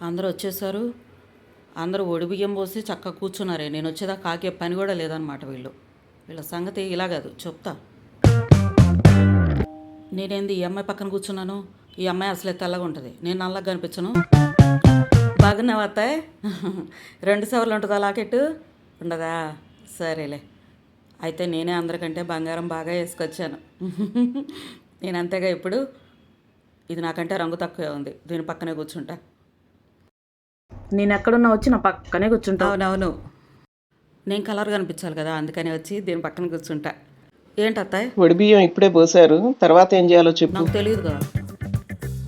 అందరూ వచ్చేసారు. అందరూ ఒడి బియ్యం పోసి చక్కగా కూర్చున్నారే. నేను వచ్చేదా కాకే పని కూడా లేదనమాట. వీళ్ళ సంగతి ఇలా కాదు చెప్తా. నేనేంది ఈ అమ్మాయి పక్కన కూర్చున్నాను. ఈ అమ్మాయి అసలే తెల్లగా ఉంటుంది, నేను నల్లగా కనిపించను. బాగున్నావా అత్తాయ్? 2 సవర్లు ఉంటుందా లాకెట్టు? ఉండదా? సరేలే. అయితే నేనే అందరికంటే బంగారం బాగా వేసుకొచ్చాను. నేను అంతేగా ఇప్పుడు. ఇది నాకంటే రంగు తక్కువే ఉంది, దీని పక్కనే కూర్చుంటా. నేను ఎక్కడున్నా వచ్చి నా పక్కనే కూర్చుంటా. అవునవును, నేను కలర్ కనిపించాలి కదా, అందుకని వచ్చి దీని పక్కన కూర్చుంటా. ఏంటత్తాయ్? వడి బియ్యం ఇప్పుడే పోసారు, తర్వాత ఏం చేయాలో చెప్పు. నాకు తెలియదుగా.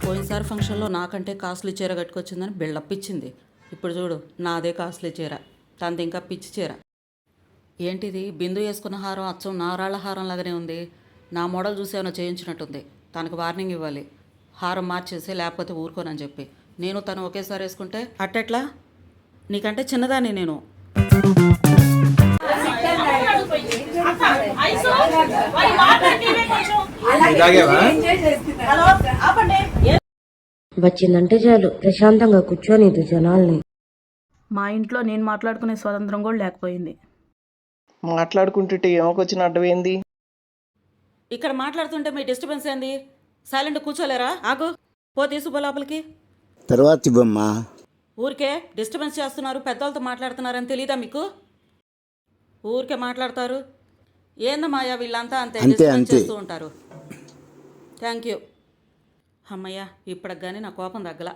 పోయినసారి ఫంక్షన్లో నాకంటే కాస్ట్లీ చీర కట్టుకొచ్చిందని బిల్డప్ ఇచ్చింది. ఇప్పుడు చూడు, నాదే కాస్ట్లీ చీర, తనది ఇంకా పిచ్చి చీర. ఏంటిది? బిందు వేసుకున్న హారం అచ్చం నారాళ్ళ హారం లాగానే ఉంది. నా మోడల్ చూసి ఏమైనా చేయించినట్టుంది. తనకు వార్నింగ్ ఇవ్వాలి, హారం మార్చేసి లేకపోతే ఊరుకోనని చెప్పి. నేను తను ఒకేసారి వేసుకుంటే అట్టెట్లా? నీకంటే చిన్నదాన్ని నేను. వచ్చిందంటే చాలు ప్రశాంతంగా కూర్చొని జనాల్ని. మా ఇంట్లో నేను మాట్లాడుకునే స్వాతంత్రం కూడా లేకపోయింది. మాట్లాడుకుంటుంటే ఏమొకొచ్చిన అడ్డం ఏంది? ఇక్కడ మాట్లాడుతుంటే మీ డిస్టర్బెన్స్ ఏంది? సైలెంట్ కూర్చోలేరా? ఆగు, పో తీసుకుపో లోపలికి. తర్వాత ఇవ్వమ్మా. ఊరికే డిస్టర్బెన్స్ చేస్తున్నారు, పెద్దవాళ్ళతో మాట్లాడుతున్నారని తెలీదా మీకు? ఊరికే మాట్లాడతారు. ఏందమ్మాయా వీళ్ళంతా అంతే డిస్టర్బెన్స్ చేస్తూ ఉంటారు. Thank you. అమ్మయ్య, ఇప్పటికి కానీ నా కోపం తగ్గల.